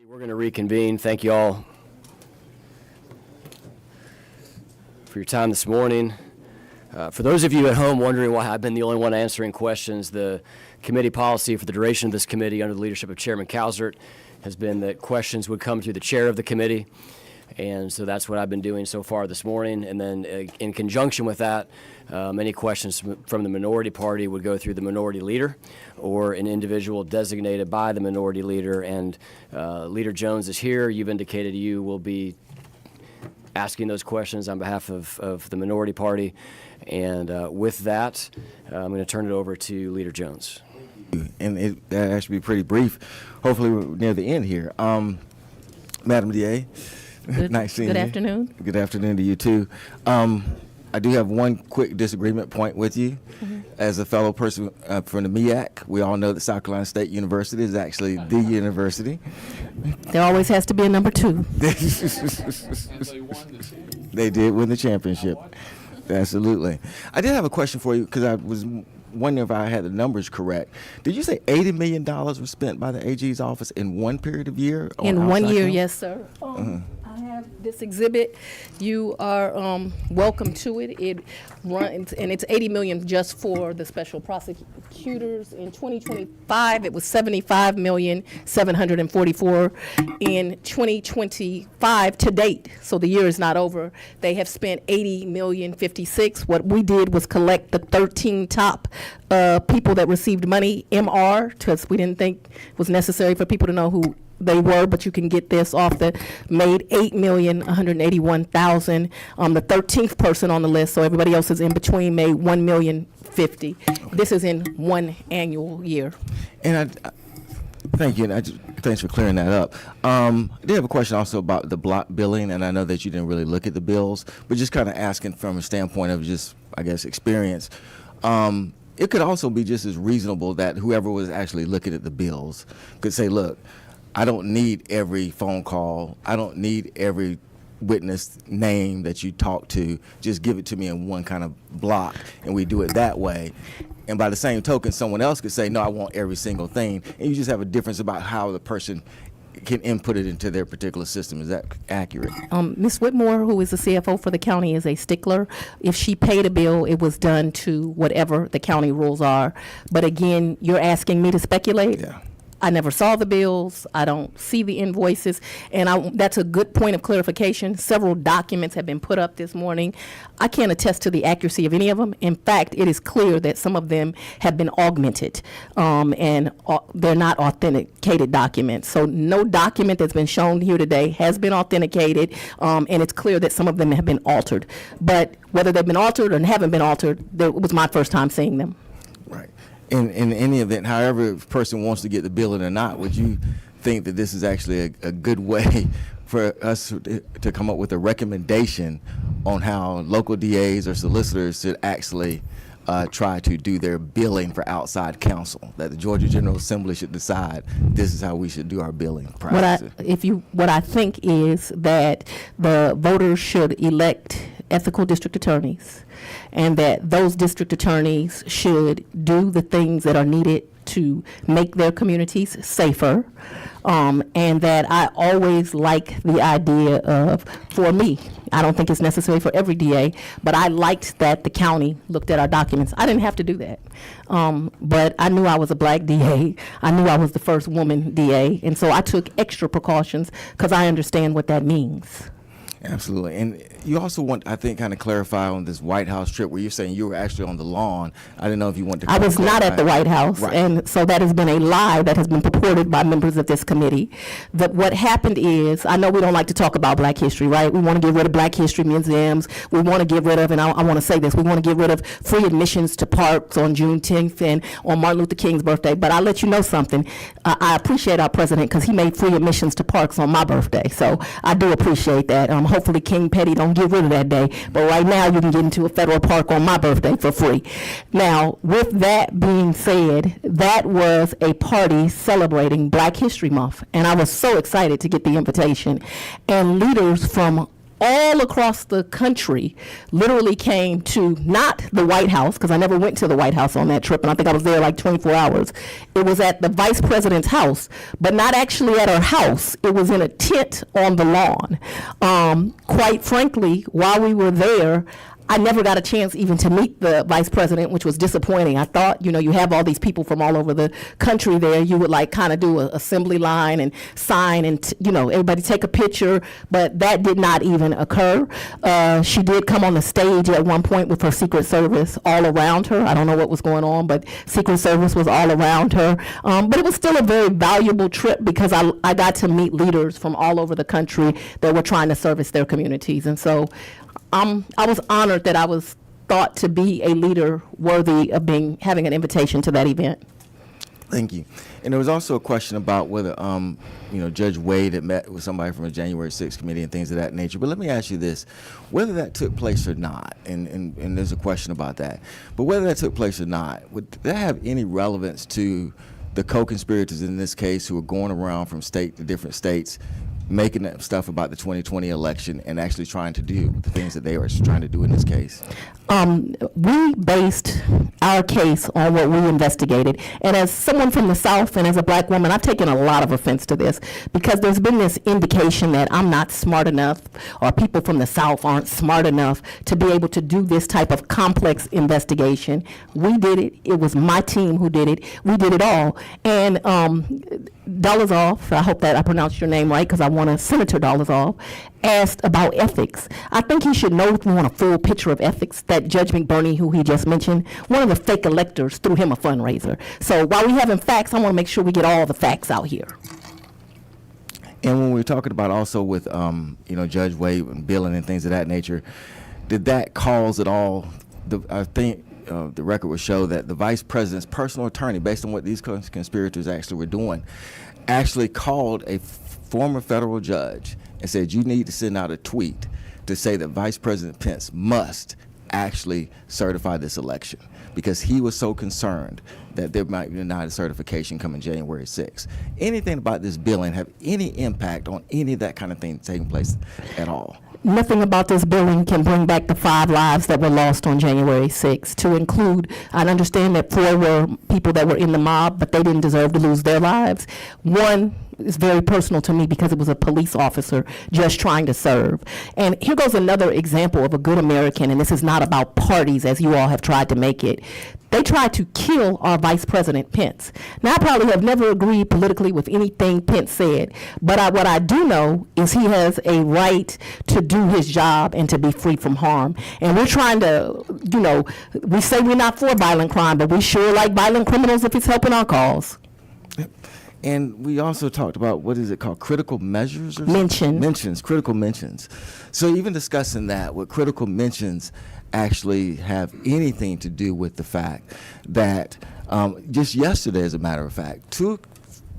We're going to reconvene. Thank you all for your time this morning. For those of you at home wondering why I've been the only one answering questions, the committee policy for the duration of this committee under the leadership of Chairman Cowsert has been that questions would come to the chair of the committee. And so that's what I've been doing so far this morning. And then in conjunction with that, any questions from the minority party would go through the minority leader or an individual designated by the minority leader. And Leader Jones is here. You've indicated you will be asking those questions on behalf of the minority party. And with that, I'm going to turn it over to Leader Jones. And that actually be pretty brief. Hopefully we're near the end here. Madam DA. Nice seeing you. Good afternoon. Good afternoon to you, too. I do have one quick disagreement point with you. Mm-hmm. As a fellow person from the MEAC, we all know that South Carolina State University is actually the university. There always has to be a number two. They did win the championship. Absolutely. I did have a question for you because I was wondering if I had the numbers correct. Did you say $80 million was spent by the AG's office in one period of year? In 1 year, yes, sir. I have this exhibit. You are welcome to it. It runs, and it's $80 million just for the special prosecutors. In 2025, it was $75,744,000. In 2025 to date, so the year is not over, they have spent $80,056,000. What we did was collect the 13 top people that received money, MR, because we didn't think it was necessary for people to know who they were, but you can get this off the made $8,181,000. The 13th person on the list, so everybody else is in between, made $1,050,000. Okay. This is in one annual year. And thank you. And thanks for clearing that up. I did have a question also about the block billing, and I know that you didn't really look at the bills, but just kind of asking from a standpoint of just, I guess, experience. It could also be just as reasonable that whoever was actually looking at the bills could say, look, I don't need every phone call. I don't need every witness name that you talk to. Just give it to me in one kind of block, and we do it that way. And by the same token, someone else could say, no, I want every single thing. And you just have a difference about how the person can input it into their particular system. Is that accurate? Ms. Whitmore, who is the CFO for the county, is a stickler. If she paid a bill, it was done to whatever the county rules are. But again, you're asking me to speculate? Yeah. I never saw the bills. I don't see the invoices. And that's a good point of clarification. Several documents have been put up this morning. I can't attest to the accuracy of any of them. In fact, it is clear that some of them have been augmented, and they're not authenticated documents. So no document that's been shown here today has been authenticated, and it's clear that some of them have been altered. But whether they've been altered or haven't been altered, it was my first time seeing them. Right. In any event, however a person wants to get the billing or not, would you think that this is actually a good way for us to come up with a recommendation on how local DAs or solicitors should actually try to do their billing for outside counsel, that the Georgia General Assembly should decide this is how we should do our billing practices? What I think is that the voters should elect ethical district attorneys, and that those district attorneys should do the things that are needed to make their communities safer, and that I always like the idea of, for me, I don't think it's necessary for every DA, but I liked that the county looked at our documents. I didn't have to do that, but I knew I was a black DA. I knew I was the first woman DA, and so I took extra precautions because I understand what that means. Absolutely. And you also want, I think, kind of clarify on this White House trip where you're saying you were actually on the lawn. I didn't know if you wanted to. I was not at the White House. Right. And so that has been a lie that has been purported by members of this committee. That what happened is, I know we don't like to talk about Black history, right? We want to get rid of Black history museums. We want to get rid of, and I want to say this, we want to get rid of free admissions to parks on Juneteenth and on Martin Luther King's birthday. But I'll let you know something. I appreciate our president because he made free admissions to parks on my birthday. So I do appreciate that. Hopefully King Petty don't get rid of that day. But right now you can get into a federal park on my birthday for free. Now, with that being said, that was a party celebrating Black History Month. And I was so excited to get the invitation. And leaders from all across the country literally came to not the White House, because I never went to the White House on that trip, and I think I was there like 24 hours. It was at the vice president's house, but not actually at her house. It was in a tent on the lawn. Quite frankly, while we were there, I never got a chance even to meet the vice president, which was disappointing. I thought, you have all these people from all over the country there. You would like kind of do an assembly line and sign and, everybody take a picture, but that did not even occur. She did come on the stage at one point with her Secret Service all around her. I don't know what was going on, but Secret Service was all around her. But it was still a very valuable trip because I got to meet leaders from all over the country that were trying to service their communities. And so I was honored that I was thought to be a leader worthy of having an invitation to that event. Thank you. And there was also a question about whether, Judge Wade had met with somebody from the January 6th committee and things of that nature. But let me ask you this, whether that took place or not, and there's a question about that, but whether that took place or not, would that have any relevance to the co-conspirators in this case who are going around from state to different states making that stuff about the 2020 election and actually trying to do the things that they were trying to do in this case? We based our case on what we investigated. And as someone from the South and as a black woman, I've taken a lot of offense to this because there's been this indication that I'm not smart enough or people from the South aren't smart enough to be able to do this type of complex investigation. We did it. It was my team who did it. We did it all. And Dolezal, I hope that I pronounced your name right because I want Senator Dolezal, asked about ethics. I think he should know if we want a full picture of ethics that Judge McBurney, who he just mentioned, one of the fake electors threw him a fundraiser. So while we having facts, I want to make sure we get all the facts out here. And when we were talking about also with, Judge Wade and billing and things of that nature, did that cause at all, I think the record would show that the vice president's personal attorney, based on what these conspirators actually were doing, actually called a former federal judge and said, you need to send out a tweet to say that Vice President Pence must actually certify this election because he was so concerned that there might be denied a certification coming January 6th. Anything about this billing have any impact on any of that kind of thing taking place at all? Nothing about this billing can bring back the 5 lives that were lost on January 6th, to include, I understand that 4 were people that were in the mob, but they didn't deserve to lose their lives. 1 is very personal to me because it was a police officer just trying to serve. And here goes another example of a good American, and this is not about parties as you all have tried to make it. They tried to kill our Vice President Pence. Now, I probably have never agreed politically with anything Pence said, but what I do know is he has a right to do his job and to be free from harm. And we're trying to, we say we're not for violent crime, but we sure like violent criminals if it's helping our cause. And we also talked about, what is it called, critical measures? Or Mentions, critical mentions. So even discussing that, would critical mentions actually have anything to do with the fact that just yesterday, as a matter of fact, 2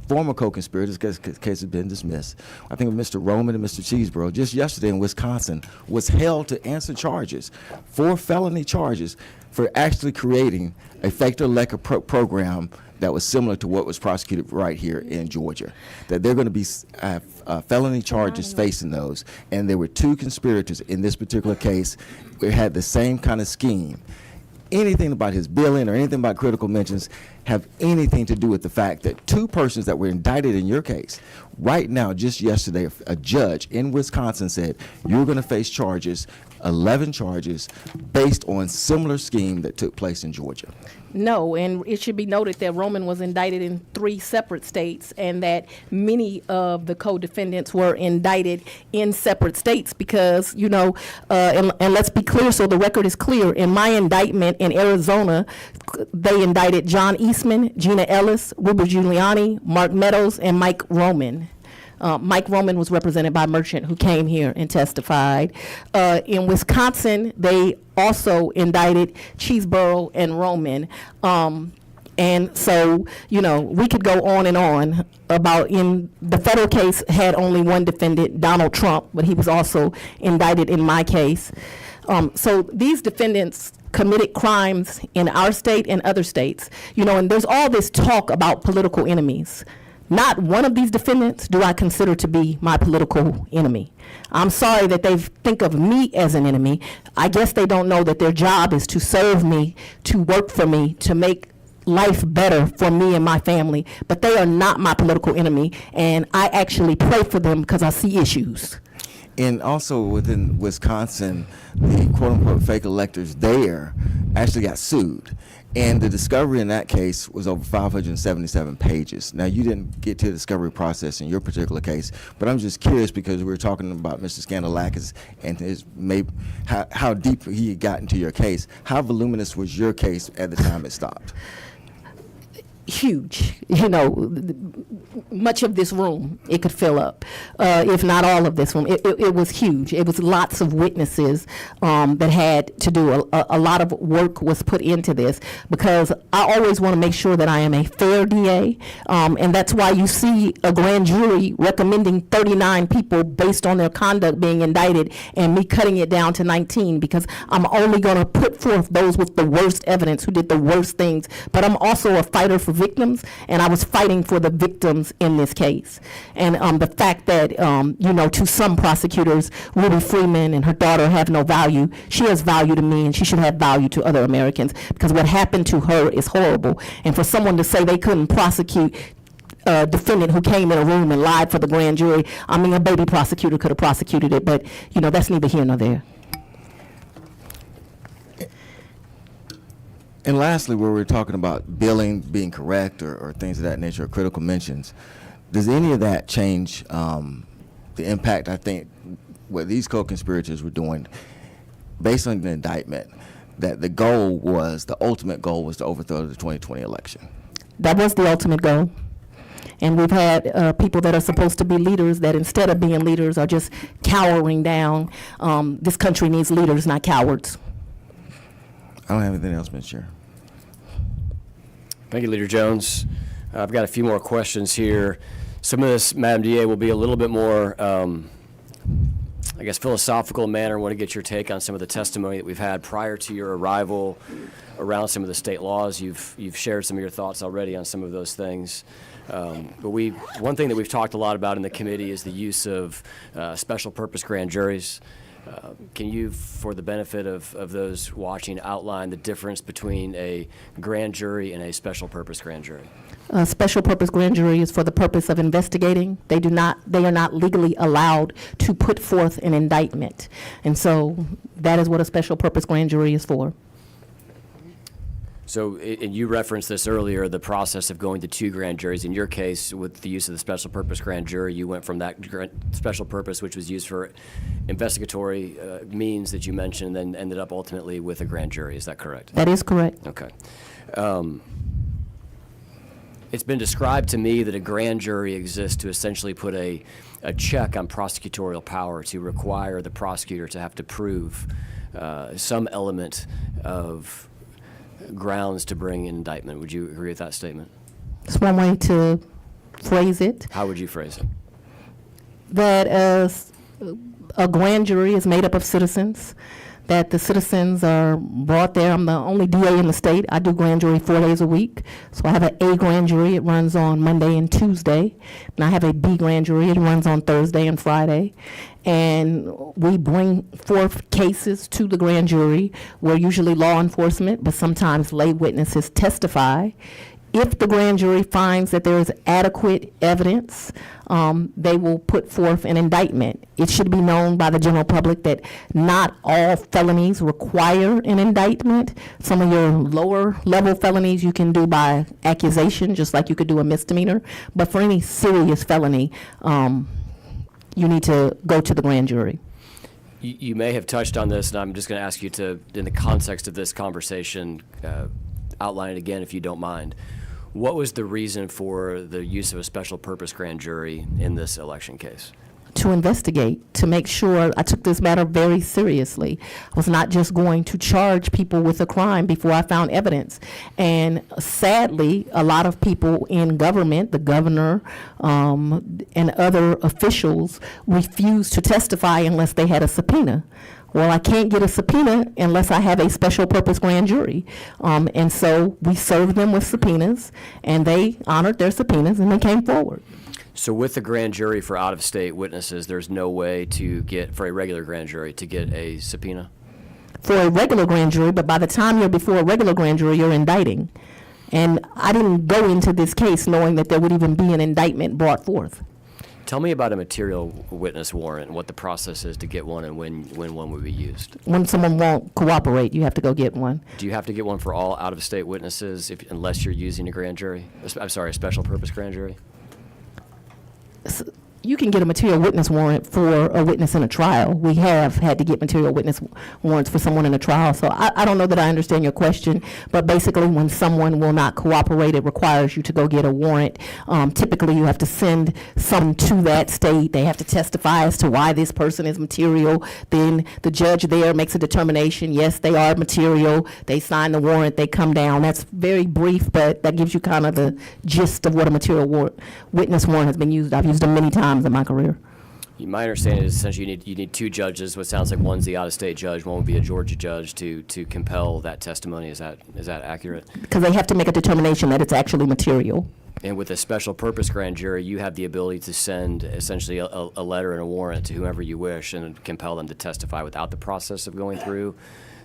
former co-conspirators, because the case has been dismissed, I think Mr. Roman and Mr. Cheeseborough, just yesterday in Wisconsin, was held to answer charges, 4 felony charges, for actually creating a fake elector program that was similar to what was prosecuted right here in Georgia. That they're going to be felony charges facing those. And there were 2 conspirators in this particular case who had the same kind of scheme. Anything about his billing or anything about critical mentions have anything to do with the fact that 2 persons that were indicted in your case, right now, just yesterday, a judge in Wisconsin said, you're going to face charges, 11 charges, based on similar scheme that took place in Georgia. No, and it should be noted that Roman was indicted in 3 separate states and that many of the co-defendants were indicted in separate states because, and let's be clear so the record is clear, in my indictment in Arizona, they indicted John Eastman, Gina Ellis, Ruben Giuliani, Mark Meadows, and Mike Roman. Mike Roman was represented by Merchant, who came here and testified. In Wisconsin, they also indicted Cheeseborough and Roman. And so, we could go on and on about, in the federal case had only 1 defendant, Donald Trump, but he was also indicted in my case. So these defendants committed crimes in our state and other states, and there's all this talk about political enemies. Not one of these defendants do I consider to be my political enemy. I'm sorry that they think of me as an enemy. I guess they don't know that their job is to serve me, to work for me, to make life better for me and my family. But they are not my political enemy, and I actually pray for them because I see issues. And also within Wisconsin, the quote-unquote fake electors there actually got sued. And the discovery in that case was over 577 pages. Now, you didn't get to the discovery process in your particular case, but I'm just curious because we were talking about Mr. Scandalakis and how deep he got into your case. How voluminous was your case at the time it stopped? Huge, much of this room it could fill up, if not all of this room. It was huge. It was lots of witnesses that had to do. A lot of work was put into this because I always want to make sure that I am a fair DA, and that's why you see a grand jury recommending 39 people based on their conduct being indicted and me cutting it down to 19 because I'm only going to put forth those with the worst evidence who did the worst things. But I'm also a fighter for victims, and I was fighting for the victims in this case. And the fact that, to some prosecutors, Ruby Freeman and her daughter have no value, she has value to me, and she should have value to other Americans because what happened to her is horrible. And for someone to say they couldn't prosecute a defendant who came in a room and lied for the grand jury, I mean, a baby prosecutor could have prosecuted it, but, that's neither here nor there. And lastly, where we're talking about billing being correct or things of that nature, or critical mentions, does any of that change the impact, I think, what these co-conspirators were doing based on the indictment, that the ultimate goal was to overthrow the 2020 election? That was the ultimate goal. And we've had people that are supposed to be leaders that instead of being leaders are just cowering down. This country needs leaders, not cowards. I don't have anything else, Mr. Chair. Thank you, Leader Jones. I've got a few more questions here. Some of this, Madam DA, will be a little bit more, philosophical in manner. I want to get your take on some of the testimony that we've had prior to your arrival around some of the state laws. You've shared some of your thoughts already on some of those things. But one thing that we've talked a lot about in the committee is the use of special purpose grand juries. Can you, for the benefit of those watching, outline the difference between a grand jury and a special purpose grand jury? A special purpose grand jury is for the purpose of investigating. They are not legally allowed to put forth an indictment. And so that is what a special purpose grand jury is for. So, and you referenced this earlier, the process of going to two grand juries. In your case, with the use of the special purpose grand jury, you went from that special purpose, which was used for investigatory means that you mentioned, and then ended up ultimately with a grand jury. Is that correct? That is correct. Okay. It's been described to me that a grand jury exists to essentially put a check on prosecutorial power, to require the prosecutor to have to prove some element of grounds to bring an indictment. Would you agree with that statement? It's one way to phrase it. How would you phrase it? That a grand jury is made up of citizens, that the citizens are brought there. I'm the only DA in the state. I do grand jury 4 days a week. So I have an A grand jury. It runs on Monday and Tuesday. And I have a B grand jury. It runs on Thursday and Friday. And we bring forth cases to the grand jury. We're usually law enforcement, but sometimes lay witnesses testify. If the grand jury finds that there is adequate evidence, they will put forth an indictment. It should be known by the general public that not all felonies require an indictment. Some of your lower level felonies you can do by accusation, just like you could do a misdemeanor. But for any serious felony, you need to go to the grand jury. You may have touched on this, and I'm just going to ask you to, in the context of this conversation, outline it again if you don't mind. What was the reason for the use of a special purpose grand jury in this election case? To investigate, to make sure I took this matter very seriously. I was not just going to charge people with a crime before I found evidence. And sadly, a lot of people in government, the governor and other officials, refused to testify unless they had a subpoena. Well, I can't get a subpoena unless I have a special purpose grand jury. And so we served them with subpoenas, and they honored their subpoenas, and they came forward. So with the grand jury for out-of-state witnesses, there's no way to get, for a regular grand jury, to get a subpoena? For a regular grand jury, but by the time you're before a regular grand jury, you're indicting. And I didn't go into this case knowing that there would even be an indictment brought forth. Tell me about a material witness warrant and what the process is to get one and when one would be used. When someone won't cooperate, you have to go get one. Do you have to get one for all out-of-state witnesses unless you're using a grand jury? I'm sorry, a special purpose grand jury? You can get a material witness warrant for a witness in a trial. We have had to get material witness warrants for someone in a trial. So I don't know that I understand your question, but basically when someone will not cooperate, it requires you to go get a warrant. Typically, you have to send some to that state. They have to testify as to why this person is material. Then the judge there makes a determination, yes, they are material. They sign the warrant, they come down. That's very brief, but that gives you kind of the gist of what a material witness warrant has been used. I've used them many times in my career. My understanding is essentially you need two judges. What sounds like one's the out-of-state judge, one would be a Georgia judge to compel that testimony. Is that accurate? Because they have to make a determination that it's actually material. And with a special purpose grand jury, you have the ability to send essentially a letter and a warrant to whomever you wish and compel them to testify without the process of going through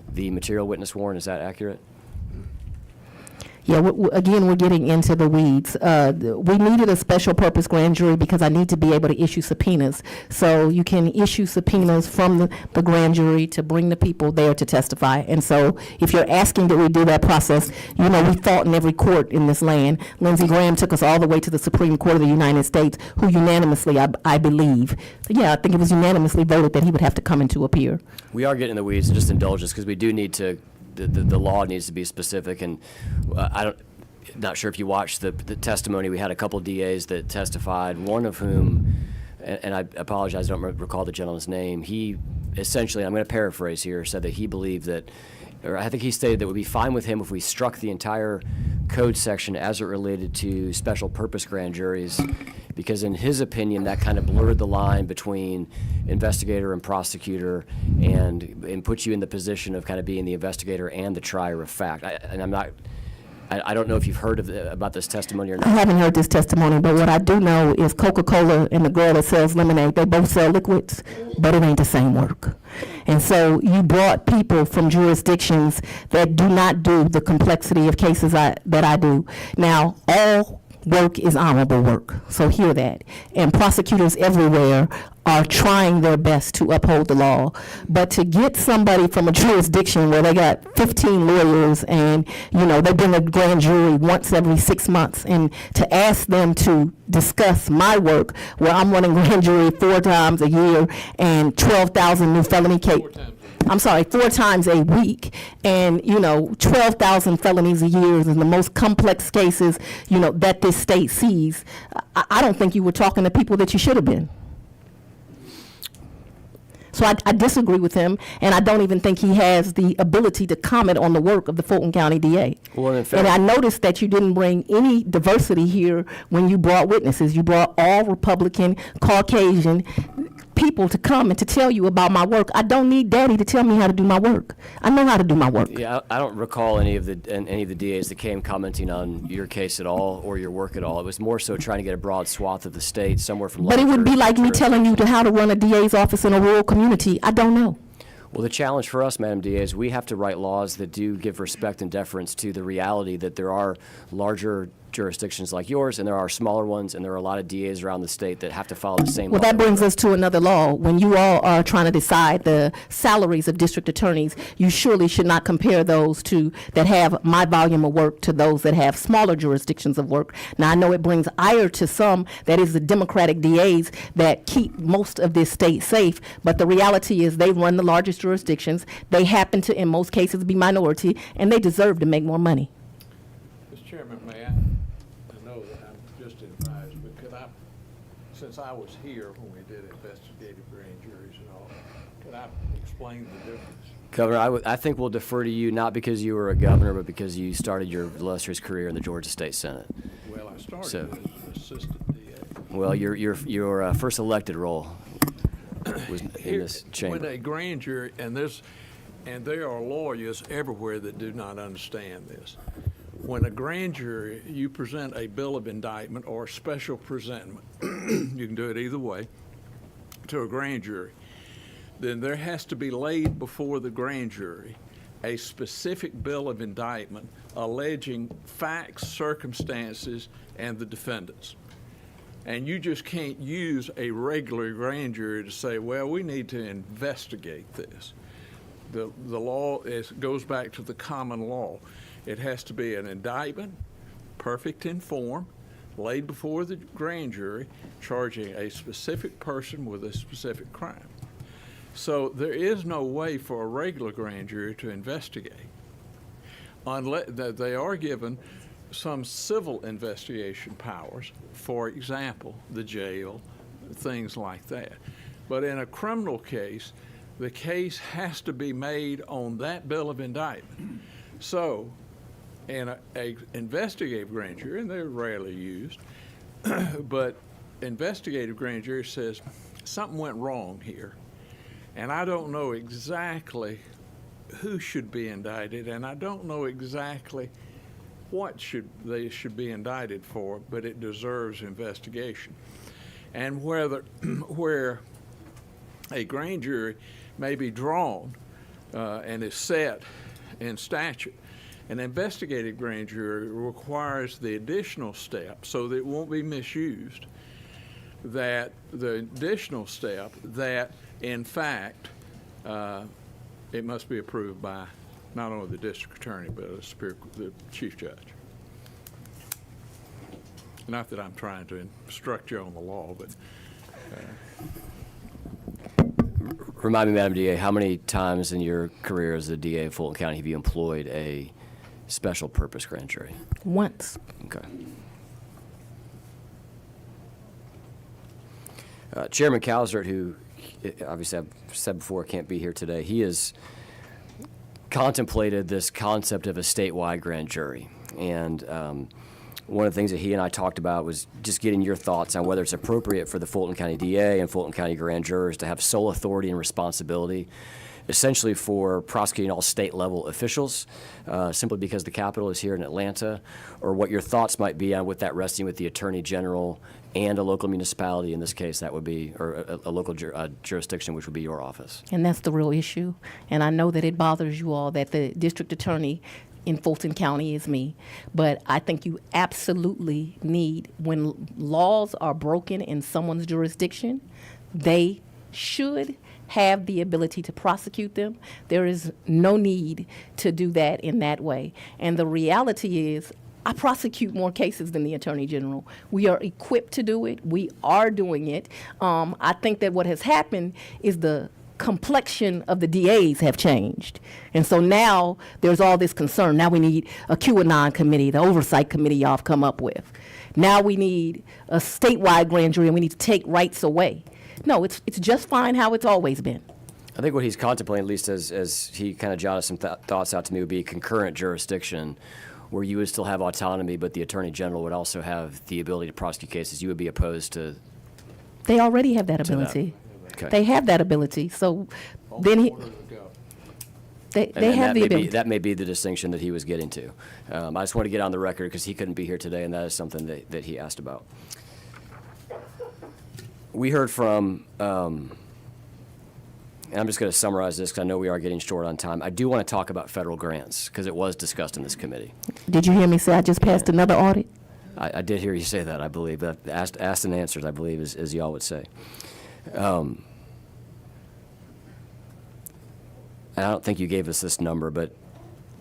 the material witness warrant. Is that accurate? Yeah, again, we're getting into the weeds. We needed a special purpose grand jury because I need to be able to issue subpoenas. So you can issue subpoenas from the grand jury to bring the people there to testify. And so if you're asking that we do that process, you know, we fought in every court in this land. Lindsey Graham took us all the way to the Supreme Court of the United States, who unanimously, I believe, I think it was unanimously voted that he would have to come in to appear. We are getting in the weeds, and just indulge us because we do need to. The law needs to be specific, and not sure if you watched the testimony. We had a couple DAs that testified, one of whom, and I apologize, I don't recall the gentleman's name. He essentially, I'm going to paraphrase here, said that he believed that, or I think he stated that it would be fine with him if we struck the entire code section as it related to special purpose grand juries, because in his opinion that kind of blurred the line between investigator and prosecutor and put you in the position of kind of being the investigator and the trier of fact. I don't know if you've heard about this testimony or not. I haven't heard this testimony, but what I do know is Coca-Cola and the girl that sells lemonade, they both sell liquids, but it ain't the same work. And so you brought people from jurisdictions that do not do the complexity of cases that I do. Now, all work is honorable work, so hear that. And prosecutors everywhere are trying their best to uphold the law. But to get somebody from a jurisdiction where they got 15 lawyers and, you know, they bring a grand jury once every 6 months, and to ask them to discuss my work where I'm running grand jury 4 times a year and 12,000 new felony cases. I'm sorry, 4 times a week, and, you know, 12,000 felonies a year is the most complex cases, you know, that this state sees. I don't think you were talking to people that you should have been. So I disagree with him, and I don't even think he has the ability to comment on the work of the Fulton County DA. Well, in fact, and I noticed that you didn't bring any diversity here when you brought witnesses. You brought all Republican, Caucasian people to come and to tell you about my work. I don't need Daddy to tell me how to do my work. I know how to do my work. Yeah, I don't recall any of the DAs that came commenting on your case at all or your work at all. It was more so trying to get a broad swath of the state, somewhere from. But it would be like me telling you how to run a DA's office in a rural community. I don't know. Well, the challenge for us, Madam DA, is we have to write laws that do give respect and deference to the reality that there are larger jurisdictions like yours, and there are smaller ones, and there are a lot of DAs around the state that have to follow the same law. Well, that brings us to another law. When you all are trying to decide the salaries of district attorneys, you surely should not compare those that have my volume of work to those that have smaller jurisdictions of work. Now, I know it brings ire to some, that is the Democratic DAs that keep most of this state safe, but the reality is they run the largest jurisdictions. They happen to, in most cases, be minority, and they deserve to make more money. Mr. Chairman, may I know that I'm just advised, but could I, since I was here when we did investigative grand juries and all, could I explain the difference? Governor, I think we'll defer to you, not because you were a governor, but because you started your illustrious career in the Georgia State Senate. Well, I started as an assistant DA. Well, your first elected role. was in Here, this chamber. When a grand jury, and there are lawyers everywhere that do not understand this. When a grand jury, you present a bill of indictment or a special presentment, you can do it either way, to a grand jury, then there has to be laid before the grand jury a specific bill of indictment alleging facts, circumstances, and the defendants. And you just can't use a regular grand jury to say, well, we need to investigate this. The law goes back to the common law. It has to be an indictment, perfect in form, laid before the grand jury, charging a specific person with a specific crime. So there is no way for a regular grand jury to investigate, unless they are given some civil investigation powers, for example, the jail, things like that. But in a criminal case, the case has to be made on that bill of indictment. So in a investigative grand jury, and they're rarely used, but investigative grand jury says something went wrong here, and I don't know exactly who should be indicted, and I don't know exactly what they should be indicted for, but it deserves investigation. And where a grand jury may be drawn and is set in statute, an investigative grand jury requires the additional step, so that it won't be misused, that the additional step that, in fact, it must be approved by not only the district attorney, but the chief judge. Not that I'm trying to instruct you on the law, but Remind me, Madam DA, how many times in your career as the DA of Fulton County have you employed a special purpose grand jury? Once. Okay. Chairman Calzert, who obviously I've said before can't be here today, he has contemplated this concept of a statewide grand jury. And one of the things that he and I talked about was just getting your thoughts on whether it's appropriate for the Fulton County DA and Fulton County grand jurors to have sole authority and responsibility essentially for prosecuting all state-level officials, simply because the capital is here in Atlanta, or what your thoughts might be on with that resting with the Attorney General and a local municipality. In this case, that would be, or a local jurisdiction, which would be your office. And that's the real issue. And I know that it bothers you all that the district attorney in Fulton County is me. But I think you absolutely need, when laws are broken in someone's jurisdiction, they should have the ability to prosecute them. There is no need to do that in that way. And the reality is, I prosecute more cases than the Attorney General. We are equipped to do it. We are doing it. I think that what has happened is the complexion of the DAs have changed. And so now there's all this concern. Now we need a QAnon committee, the oversight committee y'all have come up with. Now we need a statewide grand jury, and we need to take rights away. No, it's just fine how it's always been. I think what he's contemplating, at least as he kind of jotted some thoughts out to me, would be concurrent jurisdiction, where you would still have autonomy, but the Attorney General would also have the ability to prosecute cases. You would be opposed to. They already have that ability. Okay. They have that ability. So then he. They And have the ability. that may be the distinction that he was getting to. I just want to get on the record because he couldn't be here today, and that is something that he asked about. We heard from, and I'm just going to summarize this because I know we are getting short on time. I do want to talk about federal grants because it was discussed in this committee. Did you hear me say I just passed another audit? I did hear you say that, I believe. But asked and answered, I believe, as y'all would say. And I don't think you gave us this number, but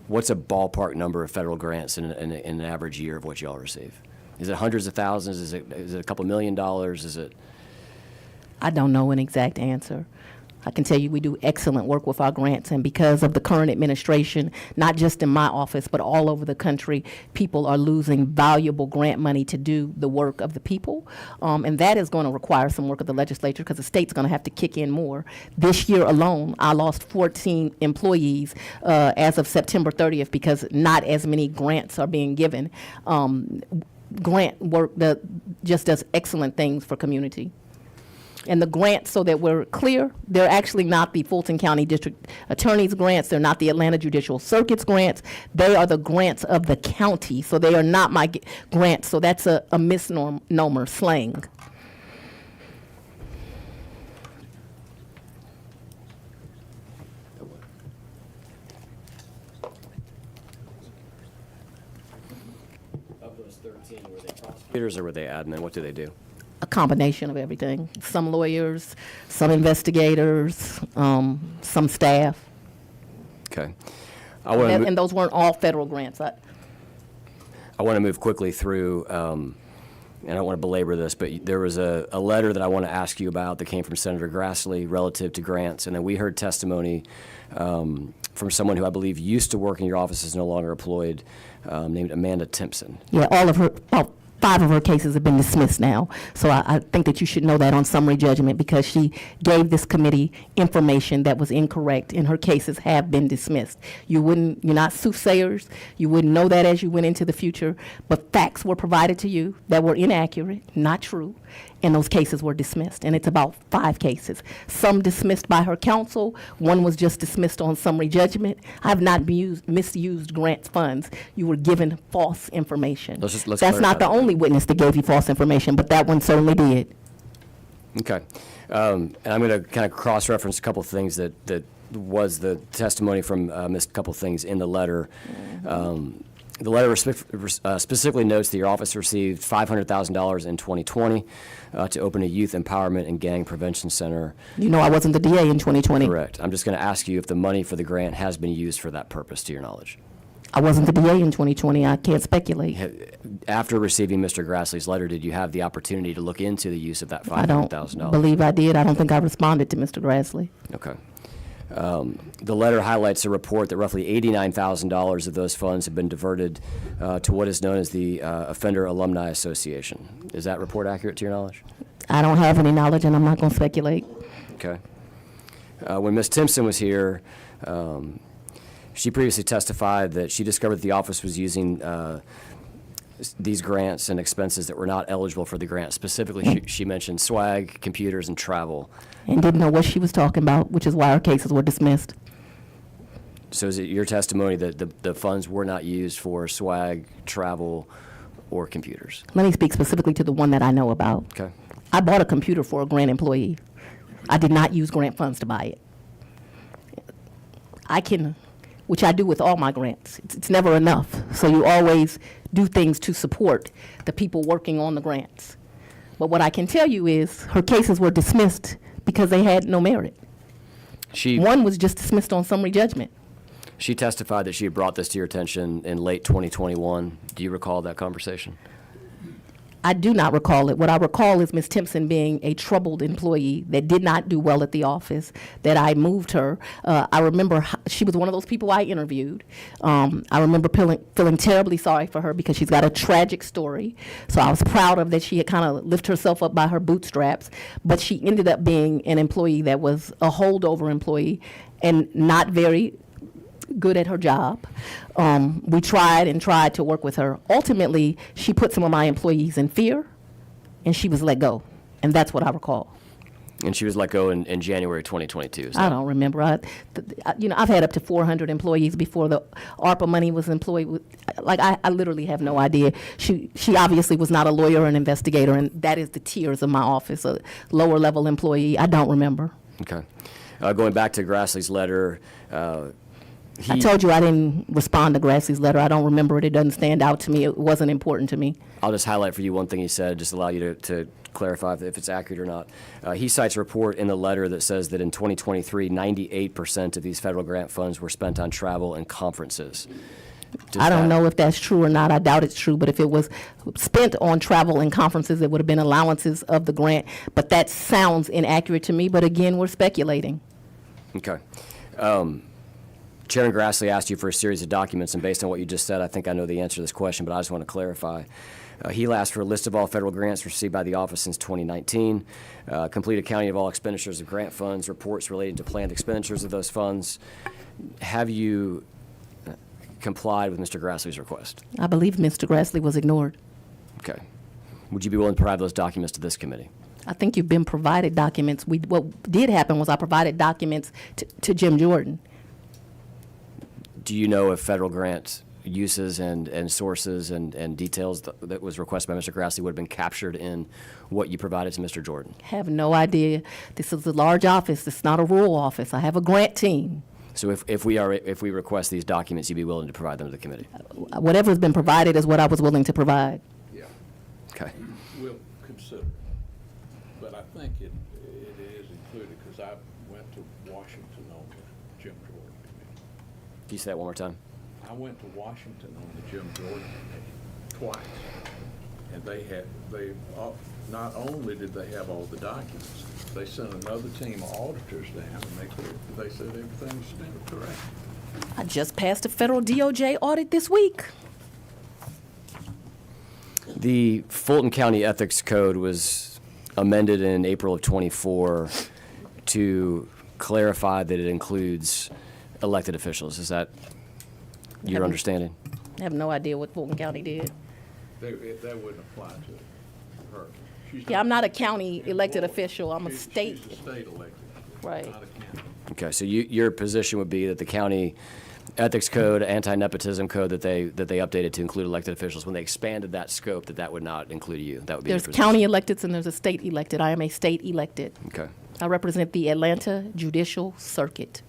what's a ballpark number of federal grants in an average year of what y'all receive? Is it hundreds of thousands? Is it a couple $1 million? Is it? I don't know an exact answer. I can tell you we do excellent work with our grants, and because of the current administration, not just in my office, but all over the country, people are losing valuable grant money to do the work of the people. And that is going to require some work of the legislature because the state's going to have to kick in more. This year alone, I lost 14 employees as of September 30th because not as many grants are being given. Grant work that just does excellent things for community. And the grants, so that we're clear, they're actually not the Fulton County District Attorney's grants. They're not the Atlanta Judicial Circuit's grants. They are the grants of the county. So they are not my grants. So that's a misnomer slang. Of those 13, were they prosecutors or were they admin? What do they do? A combination of everything. Some lawyers, some investigators, some staff. Okay. I want to And those weren't all federal grants. I want to move quickly through, and I don't want to belabor this, but there was a letter that I want to ask you about that came from Senator Grassley relative to grants, and then we heard testimony from someone who I believe used to work in your office, is no longer employed, named Amanda Timpson. Yeah, all of her, about 5 of her cases have been dismissed now. So I think that you should know that on summary judgment, because she gave this committee information that was incorrect, and her cases have been dismissed. You're not soothsayers. You wouldn't know that as you went into the future, but facts were provided to you that were inaccurate, not true, and those cases were dismissed. And it's about 5 cases. Some dismissed by her counsel. One was just dismissed on summary judgment. I have not misused grants funds. You were given false information. Let's That's clarify not the that. only witness that gave you false information, but that one certainly did. Okay. And I'm going to kind of cross-reference a couple of things that was the testimony from a couple of things in the letter. The letter specifically notes that your office received $500,000 in 2020 to open a youth empowerment and gang prevention center. You know I wasn't the DA in 2020. Correct. I'm just going to ask you if the money for the grant has been used for that purpose, to your knowledge. I wasn't the DA in 2020. I can't speculate. After receiving Mr. Grassley's letter, did you have the opportunity to look into the use of that I don't $500,000? believe I did. I don't think I responded to Mr. Grassley. Okay. The letter highlights a report that roughly $89,000 of those funds have been diverted to what is known as the Offender Alumni Association. Is that report accurate to your knowledge? I don't have any knowledge, and I'm not going to speculate. Okay. When Ms. Timpson was here, she previously testified that she discovered that the office was using these grants and expenses that were not eligible for the grant. Specifically, she mentioned swag, computers, and travel. And didn't know what she was talking about, which is why her cases were dismissed. So is it your testimony that the funds were not used for swag, travel, or computers? Let me speak specifically to the one that I know about. Okay. I bought a computer for a grant employee. I did not use grant funds to buy it. Which I do with all my grants. It's never enough. So you always do things to support the people working on the grants. But what I can tell you is her cases were dismissed because they had no merit. One was just dismissed on summary judgment. She testified that she had brought this to your attention in late 2021. Do you recall that conversation? I do not recall it. What I recall is Ms. Timpson being a troubled employee that did not do well at the office, that I moved her. I remember she was one of those people I interviewed. I remember feeling terribly sorry for her because she's got a tragic story. So I was proud of that she had kind of lifted herself up by her bootstraps. But she ended up being an employee that was a holdover employee and not very good at her job. We tried to work with her. Ultimately, she put some of my employees in fear, and she was let go. And that's what I recall. And she was let go in January 2022. I don't remember. I've had up to 400 employees before the ARPA money was employed. I literally have no idea. She obviously was not a lawyer or an investigator, and that is the tiers of my office, a lower level employee. I don't remember. Okay. Going back to Grassley's letter, I told you I didn't respond to Grassley's letter. I don't remember it. It doesn't stand out to me. It wasn't important to me. I'll just highlight for you one thing he said, just allow you to clarify if it's accurate or not. He cites a report in the letter that says that in 2023, 98% of these federal grant funds were spent on travel and conferences. I don't know if that's true or not. I doubt it's true. But if it was spent on travel and conferences, it would have been allowances of the grant. But that sounds inaccurate to me. But again, we're speculating. Okay. Chairman Grassley asked you for a series of documents, and based on what you just said, I think I know the answer to this question, but I just want to clarify. He asked for a list of all federal grants received by the office since 2019, complete accounting of all expenditures of grant funds, reports relating to planned expenditures of those funds. Have you complied with Mr. Grassley's request? I believe Mr. Grassley was ignored. Okay. Would you be willing to provide those documents to this committee? I think you've been provided documents. What did happen was I provided documents to Jim Jordan. Do you know if federal grant uses and sources and details that was requested by Mr. Grassley would have been captured in what you provided to Mr. Jordan? Have no idea. This is a large office. It's not a rural office. I have a grant team. So if we request these documents, you'd be willing to provide them to the committee? Whatever's been provided is what I was willing to provide. Yeah, Okay. we'll consider it. But I think it is included, because I went to Washington on the Jim Jordan committee. Can you say that one more time? I went to Washington on the Jim Jordan committee twice, and not only did they have all the documents, they sent another team of auditors down, and they said everything was correct. I just passed a federal DOJ audit this week. The Fulton County Ethics Code was amended in April of '24 to clarify that it includes elected officials. Is that your understanding? I have no idea what Fulton County did. That wouldn't apply to her. Yeah, I'm not a county elected official. I'm a She's state. a state elected, Right. not a county. Okay, so your position would be that the county ethics code, anti-nepotism code that they updated to include elected officials, when they expanded that scope, that would not include you. That would be your There's position. county electeds and there's a state elected. I am a state elected. Okay. I represent the Atlanta Judicial Circuit.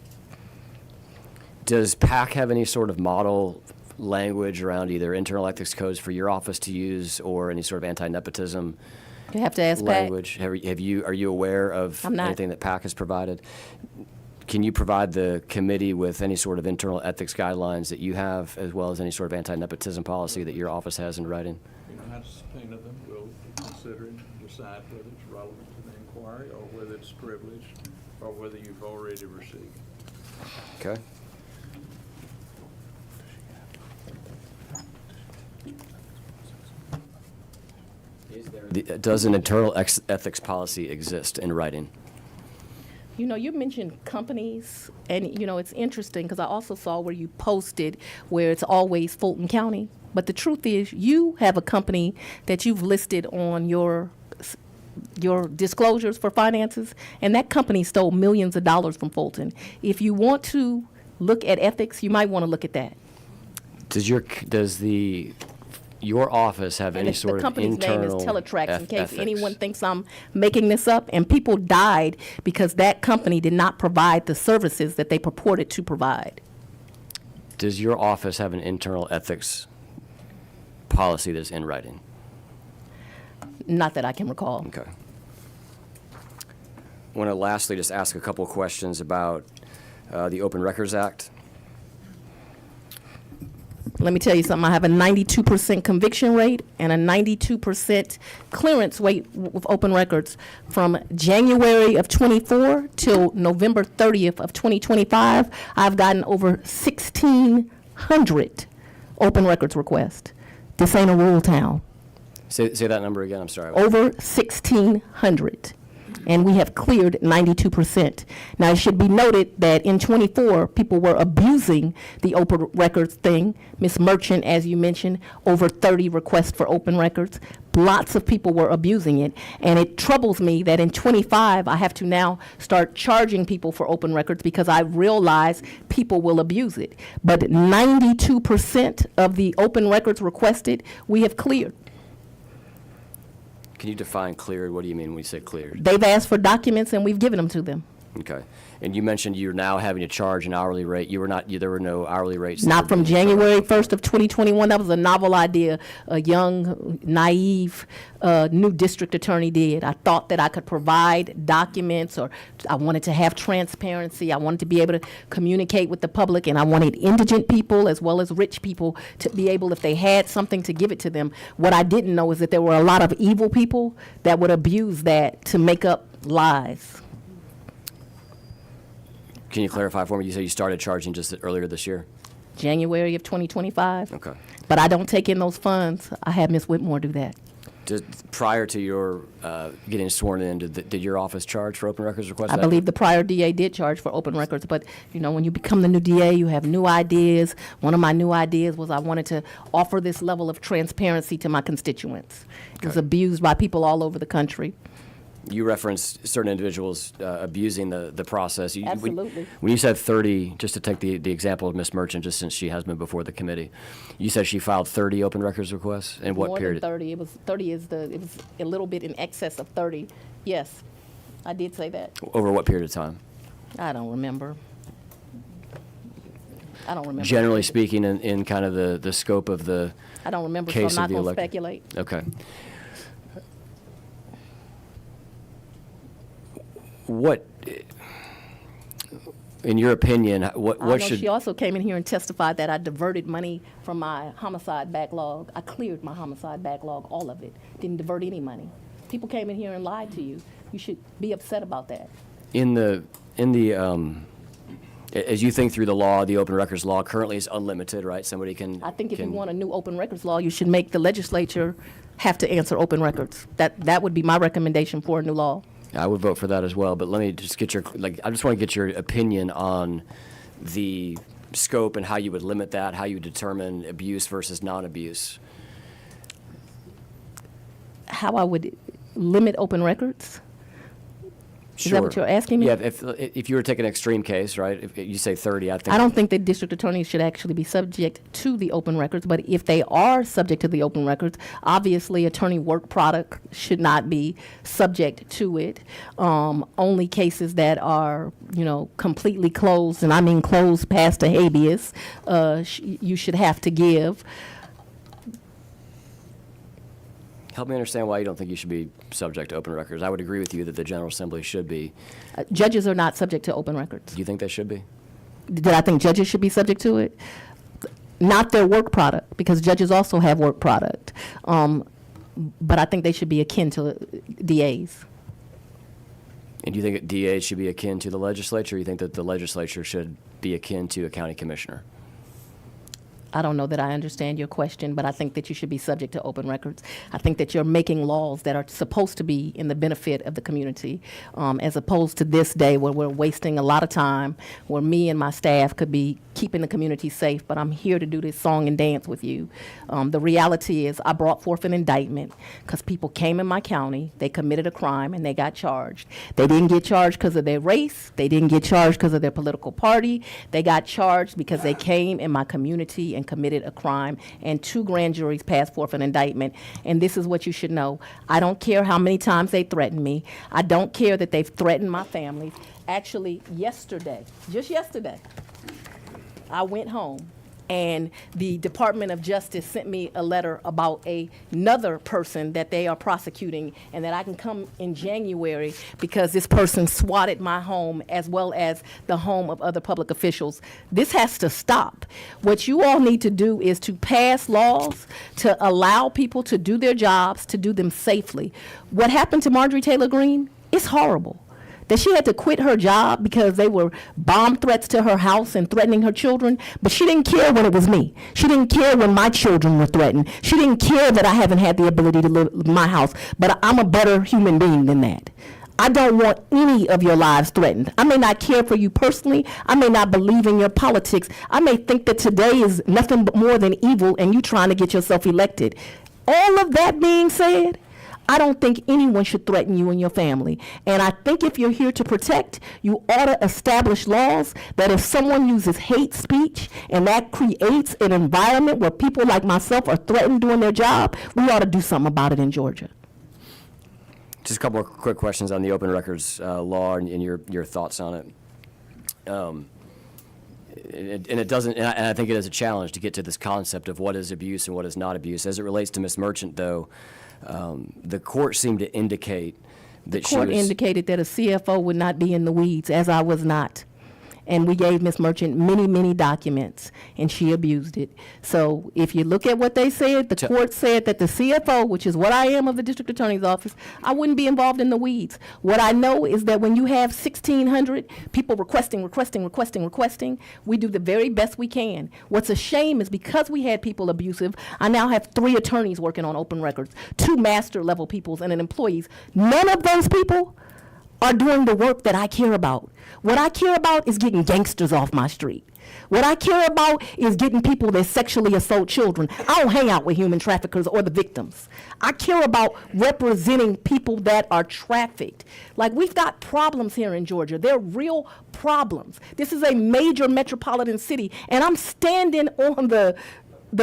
Does PAC have any sort of model language around either internal ethics codes for your office to use or any sort of anti-nepotism You have to ask Pat. language? Are you aware of I'm not. anything that PAC has provided? Can you provide the committee with any sort of internal ethics guidelines that you have, as well as any sort of anti-nepotism policy that your office has in writing? You know how to subpoena them, we'll consider it and decide whether it's relevant to the inquiry, or whether it's privileged, or whether you've already received. Okay. Does an internal ethics policy exist in writing? You know, you mentioned companies, and, you know, it's interesting because I also saw where you posted where it's always Fulton County. But the truth is, you have a company that you've listed on your disclosures for finances, and that company stole millions of dollars from Fulton. If you want to look at ethics, you might want to look at that. Does your office have And any it's sort the of company's name is internal Teletrax, in case ethics? anyone thinks I'm making this up. And people died because that company did not provide the services that they purported to provide. Does your office have an internal ethics policy that's in writing? Not that I can recall. Okay. I want to lastly just ask a couple of questions about the Open Records Act. Let me tell you something. I have a 92% conviction rate and a 92% clearance rate with open records. From January of 24 till November 30th of 2025, I've gotten over 1,600 open records requests. This ain't a rural town. Say that number again. I'm sorry. Over 1,600. And we have cleared 92%. Now, it should be noted that in 24, people were abusing the open records thing. Ms. Merchant, as you mentioned, over 30 requests for open records. Lots of people were abusing it. And it troubles me that in 25, I have to now start charging people for open records because I realize people will abuse it. But 92% of the open records requested, we have cleared. Can you define cleared? What do you mean when you say cleared? They've asked for documents and we've given them to them. Okay. And you mentioned you're now having to charge an hourly rate. There were no hourly rates. that Not were from being charged. January 1st of 2021. That was a novel idea a young, naive, new district attorney did. I thought that I could provide documents, or I wanted to have transparency. I wanted to be able to communicate with the public, and I wanted indigent people as well as rich people to be able, if they had something, to give it to them. What I didn't know is that there were a lot of evil people that would abuse that to make up lies. Can you clarify for me? You said you started charging just earlier this year? January of 2025. Okay. But I don't take in those funds. I had Ms. Whitmore do that. Prior to your getting sworn in, did your office charge for open records requests? I believe the prior DA did charge for open records, but, you know, when you become the new DA, you have new ideas. One of my new ideas was I wanted to offer this level of transparency to my constituents. It was Okay. abused by people all over the country. You referenced certain individuals abusing the process. Absolutely. When you said 30, just to take the example of Ms. Merchant, just since she has been before the committee, you said she filed 30 open records requests? In what period? More than 30. It was 30 it was a little bit in excess of 30. Yes, I did say that. Over what period of time? I don't remember. Generally speaking, in kind of the scope of the I don't remember, so case I'm of not the going to elect- speculate. Okay. What, in your opinion, I what know should... she also came in here and testified that I diverted money from my homicide backlog. I cleared my homicide backlog, all of it. Didn't divert any money. People came in here and lied to you. You should be upset about that. As you think through the law, the open records law currently is unlimited, right? Somebody can... I think if you want a new open records law, you should make the legislature have to answer open records. That would be my recommendation for a new law. I would vote for that as well, but let me just get I just want to get your opinion on the scope and how you would limit that, how you would determine abuse versus non-abuse. How I would limit open records? Is that what you're asking me? Yeah, if you were to take an extreme case, right, if you say 30, I think... I don't think that district attorneys should actually be subject to the open records, but if they are subject to the open records, obviously attorney work product should not be subject to it. Only cases that are, completely closed, and I mean closed past a habeas, you should have to give. Help me understand why you don't think you should be subject to open records. I would agree with you that the General Assembly should be. Judges are not subject to open records. Do you think they should be? Did I think judges should be subject to it? Not their work product, because judges also have work product. But I think they should be akin to DAs. And do you think DAs should be akin to the legislature, or you think that the legislature should be akin to a county commissioner? I don't know that I understand your question, but I think that you should be subject to open records. I think that you're making laws that are supposed to be in the benefit of the community, as opposed to this day where we're wasting a lot of time, where me and my staff could be keeping the community safe, but I'm here to do this song and dance with you. The reality is I brought forth an indictment because people came in my county, they committed a crime, and they got charged. They didn't get charged because of their race. They didn't get charged because of their political party. They got charged because they came in my community and committed a crime, and 2 grand juries passed forth an indictment. And this is what you should know. I don't care how many times they threatened me. I don't care that they've threatened my family. Actually, just yesterday, I went home and the Department of Justice sent me a letter about another person that they are prosecuting, and that I can come in January because this person swatted my home as well as the home of other public officials. This has to stop. What you all need to do is to pass laws to allow people to do their jobs, to do them safely. What happened to Marjorie Taylor Greene is horrible. That she had to quit her job because they were bomb threats to her house and threatening her children, but she didn't care when it was me. She didn't care when my children were threatened. She didn't care that I haven't had the ability to live in my house, but I'm a better human being than that. I don't want any of your lives threatened. I may not care for you personally. I may not believe in your politics. I may think that today is nothing but more than evil and you trying to get yourself elected. All of that being said, I don't think anyone should threaten you and your family. And I think if you're here to protect, you ought to establish laws that if someone uses hate speech and that creates an environment where people like myself are threatened doing their job, we ought to do something about it in Georgia. Just a couple of quick questions on the open records law and your thoughts on it. And it doesn't, and I think it is a challenge to get to this concept of what is abuse and what is not abuse. As it relates to Ms. Merchant, though, the court seemed to indicate that she was... The court indicated that a CFO would not be in the weeds, as I was not. And we gave Ms. Merchant many, many documents, and she abused it. So if you look at what they said, the court said that the CFO, which is what I am of the district attorney's office, I wouldn't be involved in the weeds. What I know is that when you have 1,600 people requesting, we do the very best we can. What's a shame is because we had people abusive, I now have 3 attorneys working on open records, 2 master level peoples, and an employees. None of those people are doing the work that I care about. What I care about is getting gangsters off my street. What I care about is getting people that sexually assault children. I don't hang out with human traffickers or the victims. I care about representing people that are trafficked. Like, we've got problems here in Georgia. They're real problems. This is a major metropolitan city, and I'm standing on the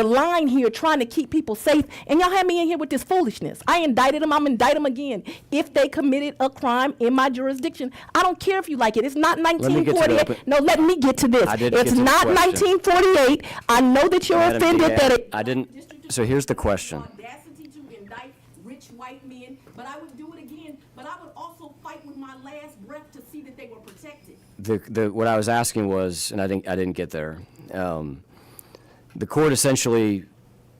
line here trying to keep people safe, and y'all have me in here with this foolishness. I indicted them, I'm indict them again if they committed a crime in my jurisdiction. I don't care if you like it. It's not 1948. No, let me get to this. It's not 1948. I know that you're Madam offended DA, that it. I didn't. So here's the question. Audacity to indict rich white men, but I would do it again. But I would also fight with my last breath to see that they were protected. What I was asking was, and I didn't get there. The court essentially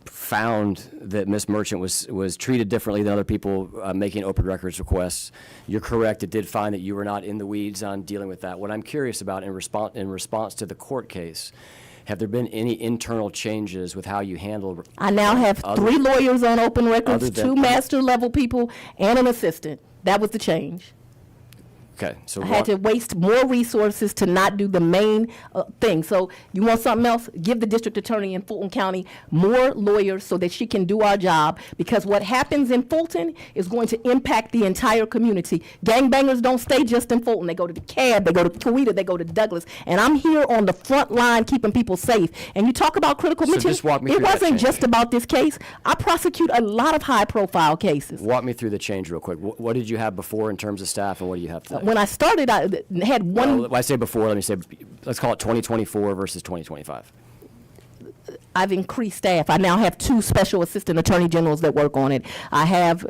found that Ms. Merchant was treated differently than other people making open records requests. You're correct. It did find that you were not in the weeds on dealing with that. What I'm curious about in response to the court case, have there been any internal changes with how you handle? I now have 3 lawyers on open records, 2 master level people, and an assistant. That was the change. Okay, so I had to waste more resources to not do the main thing. So you want something else? Give the district attorney in Fulton County more lawyers so that she can do our job, because what happens in Fulton is going to impact the entire community. Gangbangers don't stay just in Fulton. They go to DeKalb, they go to Coweta, they go to Douglas. And I'm here on the front line keeping people safe. And you talk about critical So mention. just walk me It through that wasn't change. just about this case. I prosecute a lot of high-profile cases. walk me through the change real quick. What did you have before in terms of staff, and what do you have today? When I started, I had one. When I say before, let me say, let's call it 2024 versus 2025. I've increased staff. I now have 2 special assistant attorney generals that work on it. I have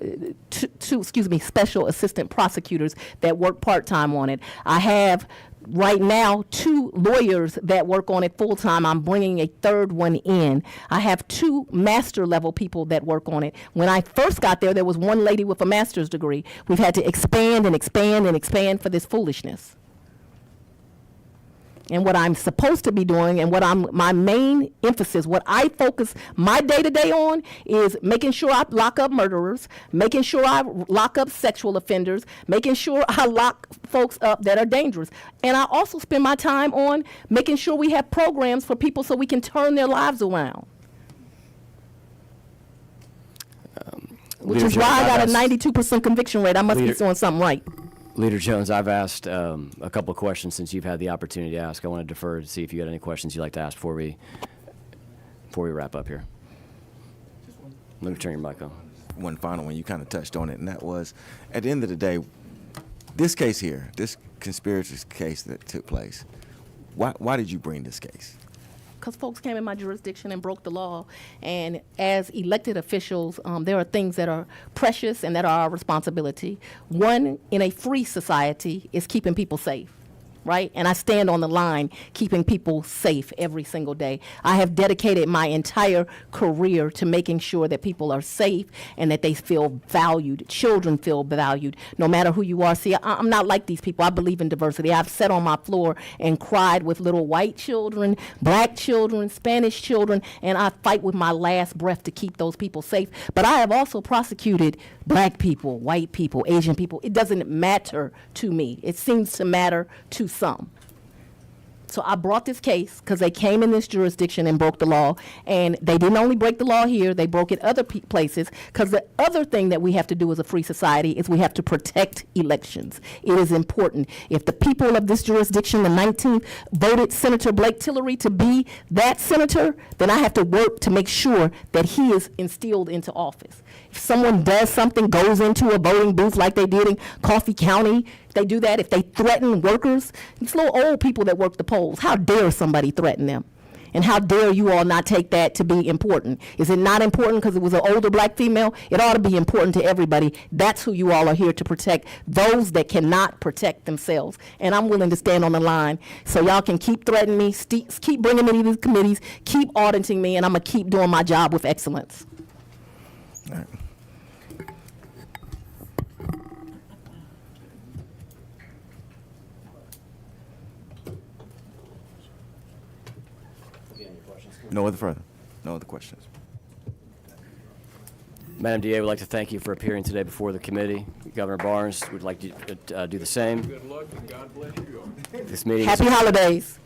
two special assistant prosecutors that work part-time on it. I have right now 2 lawyers that work on it full-time. I'm bringing a 3rd one in. I have 2 master level people that work on it. When I first got there was 1 lady with a master's degree. We've had to expand and expand and expand for this foolishness. And what I'm supposed to be doing, and my main emphasis, what I focus my day-to-day on, is making sure I lock up murderers, making sure I lock up sexual offenders, making sure I lock folks up that are dangerous. And I also spend my time on making sure we have programs for people so we can turn their lives around. Which is why I got a 92% conviction rate. I must be doing something right. Leader Jones, I've asked a couple of questions since you've had the opportunity to ask. I want to defer to see if you had any questions you'd like to ask before we wrap up here. Let me turn your mic on. One final one, you kind of touched on it, and that was, at the end of the day, this case here, this conspiracy case that took place, why did you bring this case? Because folks came in my jurisdiction and broke the law. And as elected officials, there are things that are precious and that are our responsibility. One, in a free society, is keeping people safe. Right? And I stand on the line keeping people safe every single day. I have dedicated my entire career to making sure that people are safe and that they feel valued. Children feel valued, no matter who you are. See, I'm not like these people. I believe in diversity. I've sat on my floor and cried with little white children, black children, Spanish children, and I fight with my last breath to keep those people safe. But I have also prosecuted black people, white people, Asian people. It doesn't matter to me. It seems to matter to some. So I brought this case because they came in this jurisdiction and broke the law. And they didn't only break the law here, they broke it other places. Because the other thing that we have to do as a free society is we have to protect elections. It is important. If the people of this jurisdiction, the 19th, voted Senator Blake Tillery to be that senator, then I have to work to make sure that he is instilled into office. If someone does something, goes into a voting booth like they did in Coffee County, they do that. If they threaten workers, it's little old people that work the polls. How dare somebody threaten them? And how dare you all not take that to be important? Is it not important because it was an older black female? It ought to be important to everybody. That's who you all are here to protect, those that cannot protect themselves. And I'm willing to stand on the line so y'all can keep threatening me, keep bringing me to these committees, keep auditing me, and I'm going to keep doing my job with excellence. All right. No other questions. Madam DA, we'd like to thank you for appearing today before the committee. Governor Barnes would like to do the same. Good luck and God bless you all. This meeting is Happy holidays.